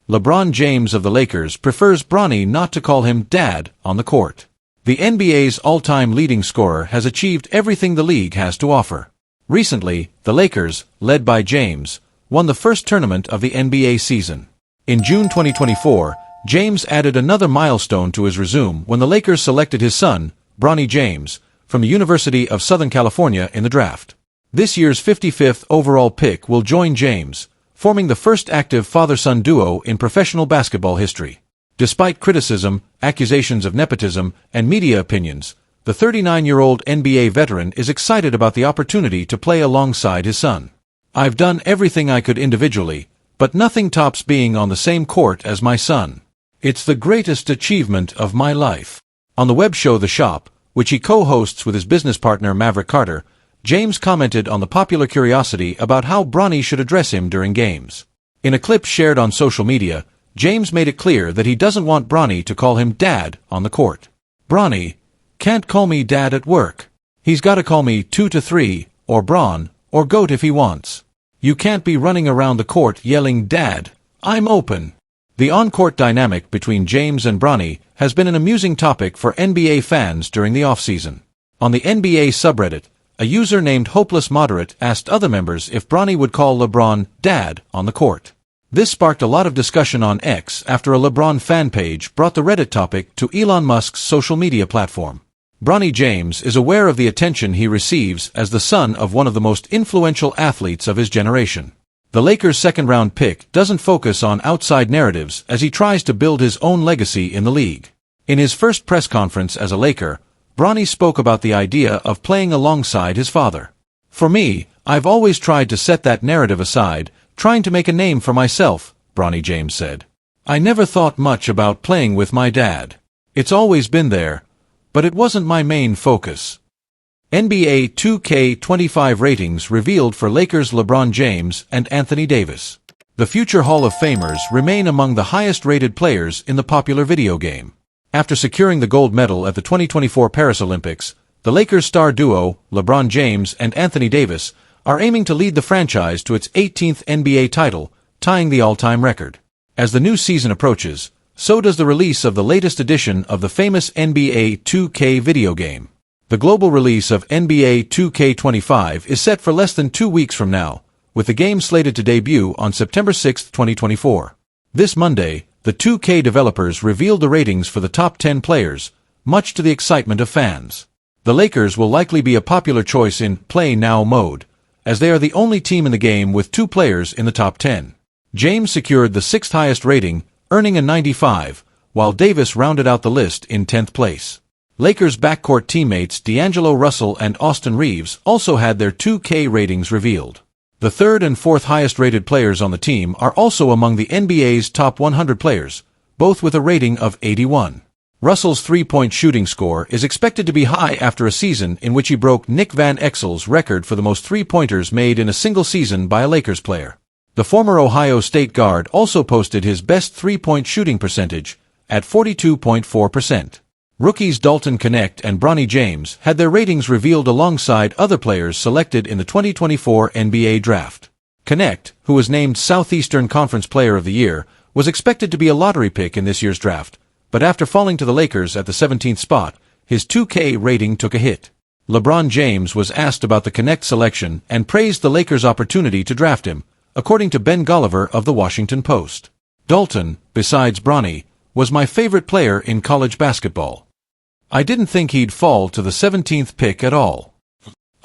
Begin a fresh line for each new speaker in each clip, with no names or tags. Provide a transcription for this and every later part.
LeBron James of the Lakers prefers Bronny not to call him Dad on the court. The NBA's all-time leading scorer has achieved everything the league has to offer. Recently, the Lakers, led by James, won the first tournament of the NBA season. In June 2024, James added another milestone to his resume when the Lakers selected his son, Bronny James, from the University of Southern California in the draft. This year's 55th overall pick will join James, forming the first active father-son duo in professional basketball history. Despite criticism, accusations of nepotism, and media opinions, the 39-year-old NBA veteran is excited about the opportunity to play alongside his son. "I've done everything I could individually, but nothing tops being on the same court as my son. It's the greatest achievement of my life." On the web show The Shop, which he co-hosts with his business partner Maverick Carter, James commented on the popular curiosity about how Bronny should address him during games. In a clip shared on social media, James made it clear that he doesn't want Bronny to call him Dad on the court. "Bronny can't call me Dad at work. He's got to call me 2 to 3, or Bron, or Goat if he wants. You can't be running around the court yelling Dad. I'm open." The on-court dynamic between James and Bronny has been an amusing topic for NBA fans during the offseason. On the NBA subreddit, a user named Hopeless Moderate asked other members if Bronny would call LeBron Dad on the court. This sparked a lot of discussion on X after a LeBron fan page brought the Reddit topic to Elon Musk's social media platform. Bronny James is aware of the attention he receives as the son of one of the most influential athletes of his generation. The Lakers' second-round pick doesn't focus on outside narratives as he tries to build his own legacy in the league. In his first press conference as a Laker, Bronny spoke about the idea of playing alongside his father. "For me, I've always tried to set that narrative aside, trying to make a name for myself," Bronny James said. "I never thought much about playing with my dad. It's always been there, but it wasn't my main focus." NBA 2K25 ratings revealed for Lakers LeBron James and Anthony Davis. The future Hall of Famers remain among the highest-rated players in the popular video game. After securing the gold medal at the 2024 Paris Olympics, the Lakers star duo, LeBron James and Anthony Davis, are aiming to lead the franchise to its 18th NBA title, tying the all-time record. As the new season approaches, so does the release of the latest edition of the famous NBA 2K video game. The global release of NBA 2K25 is set for less than 2 weeks from now, with the game slated to debut on September 6, 2024. This Monday, the 2K developers revealed the ratings for the top 10 players, much to the excitement of fans. The Lakers will likely be a popular choice in Play Now mode, as they are the only team in the game with 2 players in the top 10. James secured the 6th highest rating, earning a 95, while Davis rounded out the list in 10th place. Lakers backcourt teammates D'Angelo Russell and Austin Reeves also had their 2K ratings revealed. The 3rd and 4th highest-rated players on the team are also among the NBA's top 100 players, both with a rating of 81. Russell's three-point shooting score is expected to be high after a season in which he broke Nick Van Exel's record for the most three-pointers made in a single season by a Lakers player. The former Ohio State guard also posted his best three-point shooting percentage, at 42.4%. Rookies Dalton Knecht and Bronny James had their ratings revealed alongside other players selected in the 2024 NBA Draft. Knecht, who was named Southeastern Conference Player of the Year, was expected to be a lottery pick in this year's draft, but after falling to the Lakers at the 17th spot, his 2K rating took a hit. LeBron James was asked about the Knecht selection and praised the Lakers' opportunity to draft him, according to Ben Golliver of The Washington Post. "Dalton, besides Bronny, was my favorite player in college basketball. I didn't think he'd fall to the 17th pick at all.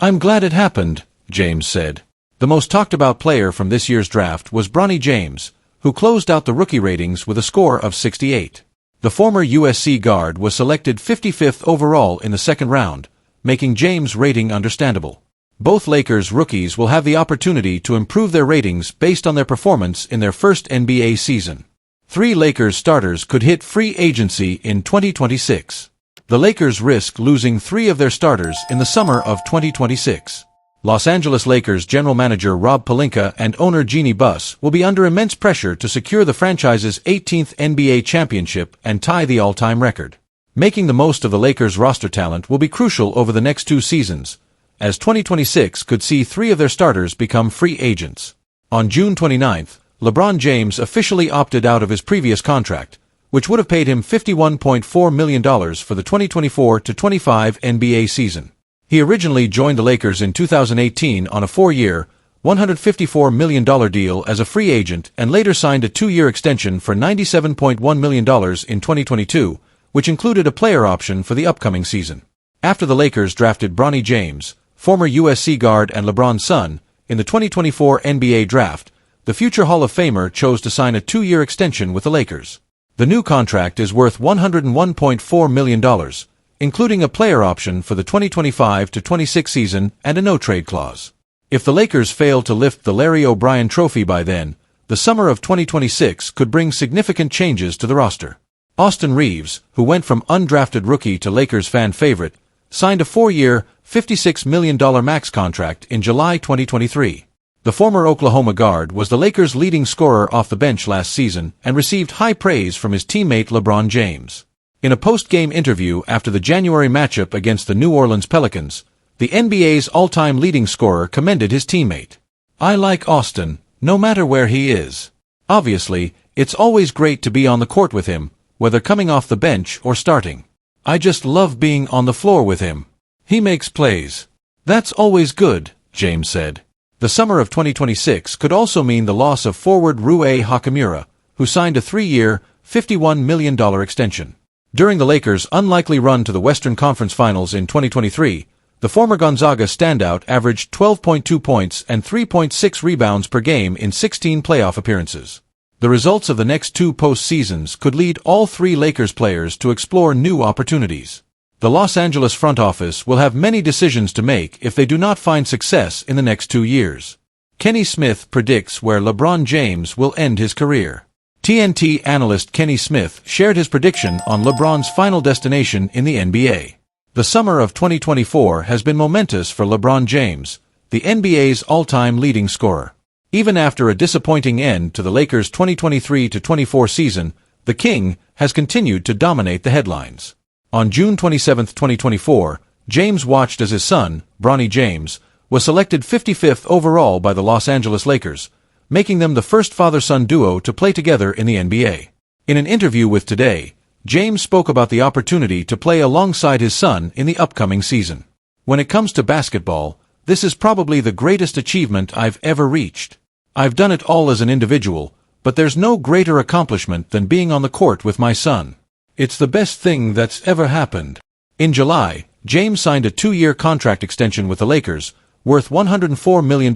I'm glad it happened," James said. The most talked-about player from this year's draft was Bronny James, who closed out the rookie ratings with a score of 68. The former USC guard was selected 55th overall in the second round, making James' rating understandable. Both Lakers rookies will have the opportunity to improve their ratings based on their performance in their first NBA season. 3 Lakers starters could hit free agency in 2026. The Lakers risk losing 3 of their starters in the summer of 2026. Los Angeles Lakers general manager Rob Pelinka and owner Jeannie Buss will be under immense pressure to secure the franchise's 18th NBA championship and tie the all-time record. Making the most of the Lakers' roster talent will be crucial over the next 2 seasons, as 2026 could see 3 of their starters become free agents. On June 29, LeBron James officially opted out of his previous contract, which would have paid him $51.4 million for the 2024-25 NBA season. He originally joined the Lakers in 2018 on a 4-year, $154 million deal as a free agent and later signed a 2-year extension for $97.1 million in 2022, which included a player option for the upcoming season. After the Lakers drafted Bronny James, former USC guard and LeBron's son, in the 2024 NBA draft, the future Hall of Famer chose to sign a 2-year extension with the Lakers. The new contract is worth $101.4 million, including a player option for the 2025-26 season and a no-trade clause. If the Lakers fail to lift the Larry O'Brien Trophy by then, the summer of 2026 could bring significant changes to the roster. Austin Reeves, who went from undrafted rookie to Lakers fan favorite, signed a 4-year, $56 million max contract in July 2023. The former Oklahoma guard was the Lakers' leading scorer off the bench last season and received high praise from his teammate LeBron James. In a post-game interview after the January matchup against the New Orleans Pelicans, the NBA's all-time leading scorer commended his teammate. "I like Austin, no matter where he is. Obviously, it's always great to be on the court with him, whether coming off the bench or starting. I just love being on the floor with him. He makes plays. That's always good," James said. The summer of 2026 could also mean the loss of forward Rui Hachimura, who signed a 3-year, $51 million extension. During the Lakers' unlikely run to the Western Conference Finals in 2023, the former Gonzaga standout averaged 12.2 points and 3.6 rebounds per game in 16 playoff appearances. The results of the next 2 postseasons could lead all 3 Lakers players to explore new opportunities. The Los Angeles front office will have many decisions to make if they do not find success in the next 2 years. Kenny Smith predicts where LeBron James will end his career. TNT analyst Kenny Smith shared his prediction on LeBron's final destination in the NBA. The summer of 2024 has been momentous for LeBron James, the NBA's all-time leading scorer. Even after a disappointing end to the Lakers' 2023-24 season, the King has continued to dominate the headlines. On June 27, 2024, James watched as his son, Bronny James, was selected 55th overall by the Los Angeles Lakers, making them the first father-son duo to play together in the NBA. In an interview with Today, James spoke about the opportunity to play alongside his son in the upcoming season. "When it comes to basketball, this is probably the greatest achievement I've ever reached. I've done it all as an individual, but there's no greater accomplishment than being on the court with my son. It's the best thing that's ever happened." In July, James signed a 2-year contract extension with the Lakers, worth $104 million,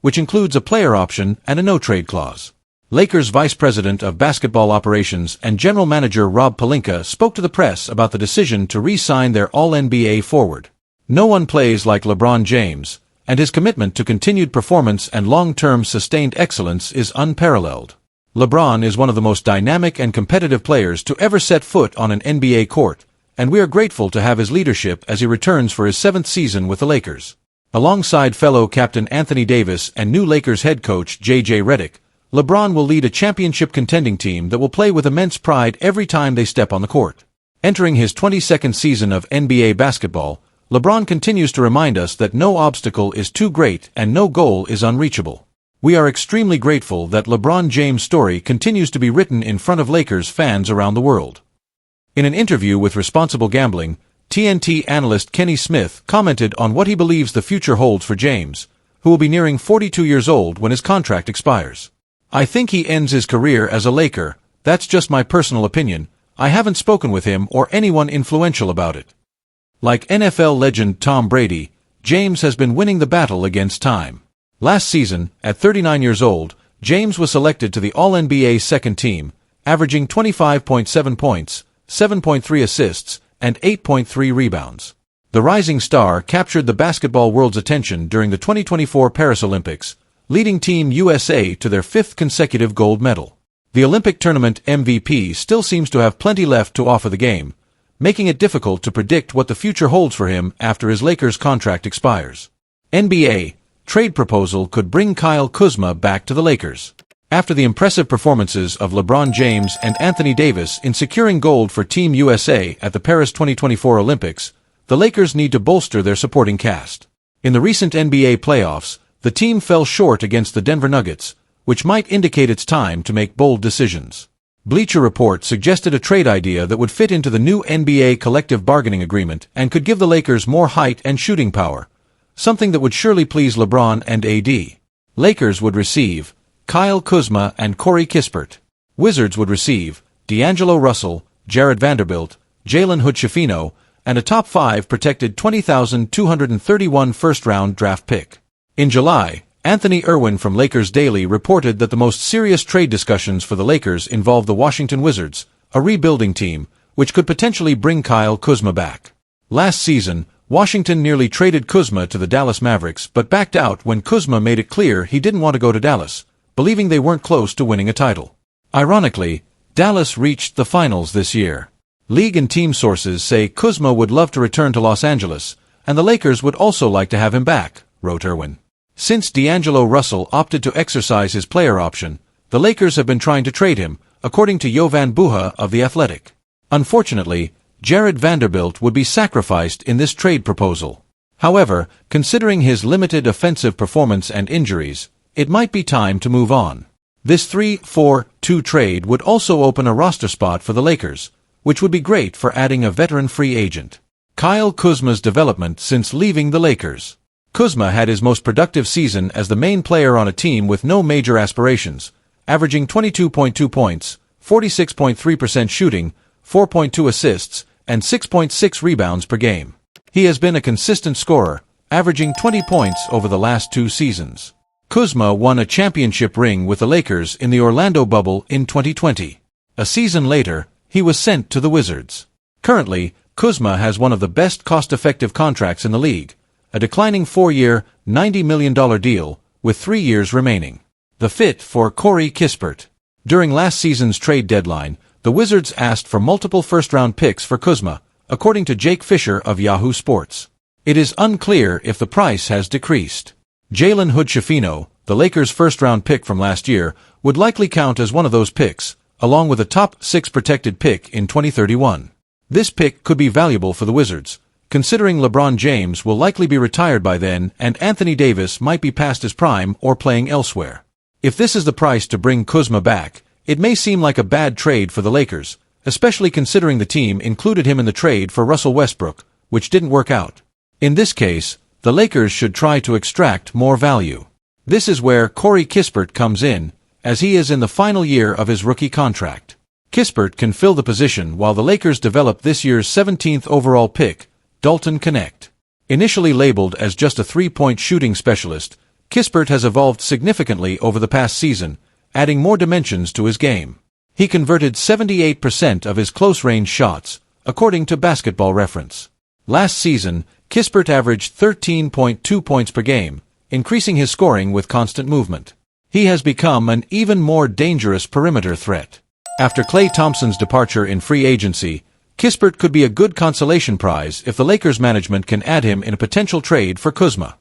which includes a player option and a no-trade clause. Lakers Vice President of Basketball Operations and General Manager Rob Pelinka spoke to the press about the decision to re-sign their All-NBA forward. "No one plays like LeBron James, and his commitment to continued performance and long-term sustained excellence is unparalleled. LeBron is one of the most dynamic and competitive players to ever set foot on an NBA court, and we are grateful to have his leadership as he returns for his 7th season with the Lakers." Alongside fellow captain Anthony Davis and new Lakers head coach J.J. Redick, LeBron will lead a championship contending team that will play with immense pride every time they step on the court. Entering his 22nd season of NBA basketball, LeBron continues to remind us that no obstacle is too great and no goal is unreachable. "We are extremely grateful that LeBron James' story continues to be written in front of Lakers fans around the world." In an interview with Responsible Gambling, TNT analyst Kenny Smith commented on what he believes the future holds for James, who will be nearing 42 years old when his contract expires. "I think he ends his career as a Laker. That's just my personal opinion. I haven't spoken with him or anyone influential about it." Like NFL legend Tom Brady, James has been winning the battle against time. Last season, at 39 years old, James was selected to the All-NBA second team, averaging 25.7 points, 7.3 assists, and 8.3 rebounds. The rising star captured the basketball world's attention during the 2024 Paris Olympics, leading Team USA to their 5th consecutive gold medal. The Olympic tournament MVP still seems to have plenty left to offer the game, making it difficult to predict what the future holds for him after his Lakers contract expires. NBA trade proposal could bring Kyle Kuzma back to the Lakers. After the impressive performances of LeBron James and Anthony Davis in securing gold for Team USA at the Paris 2024 Olympics, the Lakers need to bolster their supporting cast. In the recent NBA playoffs, the team fell short against the Denver Nuggets, which might indicate it's time to make bold decisions. Bleacher Report suggested a trade idea that would fit into the new NBA collective bargaining agreement and could give the Lakers more height and shooting power, something that would surely please LeBron and AD. Lakers would receive Kyle Kuzma and Corey Kispert. Wizards would receive D'Angelo Russell, Jared Vanderbilt, Jalen Hood-Schifino, and a top 5 protected 20,231 first-round draft pick. In July, Anthony Irwin from Lakers Daily reported that the most serious trade discussions for the Lakers involve the Washington Wizards, a rebuilding team, which could potentially bring Kyle Kuzma back. Last season, Washington nearly traded Kuzma to the Dallas Mavericks but backed out when Kuzma made it clear he didn't want to go to Dallas, believing they weren't close to winning a title. Ironically, Dallas reached the finals this year. League and team sources say Kuzma would love to return to Los Angeles, and the Lakers would also like to have him back, wrote Irwin. Since D'Angelo Russell opted to exercise his player option, the Lakers have been trying to trade him, according to Jovan Buha of The Athletic. Unfortunately, Jared Vanderbilt would be sacrificed in this trade proposal. However, considering his limited offensive performance and injuries, it might be time to move on. This 3-4-2 trade would also open a roster spot for the Lakers, which would be great for adding a veteran free agent. Kyle Kuzma's development since leaving the Lakers. Kuzma had his most productive season as the main player on a team with no major aspirations, averaging 22.2 points, 46.3% shooting, 4.2 assists, and 6.6 rebounds per game. He has been a consistent scorer, averaging 20 points over the last 2 seasons. Kuzma won a championship ring with the Lakers in the Orlando bubble in 2020. A season later, he was sent to the Wizards. Currently, Kuzma has one of the best cost-effective contracts in the league, a declining 4-year, $90 million deal, with 3 years remaining. The fit for Corey Kispert. During last season's trade deadline, the Wizards asked for multiple first-round picks for Kuzma, according to Jake Fisher of Yahoo Sports. It is unclear if the price has decreased. Jalen Hood-Schifino, the Lakers' first-round pick from last year, would likely count as one of those picks, along with a top 6 protected pick in 2031. This pick could be valuable for the Wizards, considering LeBron James will likely be retired by then and Anthony Davis might be past his prime or playing elsewhere. If this is the price to bring Kuzma back, it may seem like a bad trade for the Lakers, especially considering the team included him in the trade for Russell Westbrook, which didn't work out. In this case, the Lakers should try to extract more value. This is where Corey Kispert comes in, as he is in the final year of his rookie contract. Kispert can fill the position while the Lakers develop this year's 17th overall pick, Dalton Knecht. Initially labeled as just a 3-point shooting specialist, Kispert has evolved significantly over the past season, adding more dimensions to his game. He converted 78% of his close-range shots, according to Basketball Reference. Last season, Kispert averaged 13.2 points per game, increasing his scoring with constant movement. He has become an even more dangerous perimeter threat. After Klay Thompson's departure in free agency, Kispert could be a good consolation prize if the Lakers management can add him in a potential trade for Kuzma.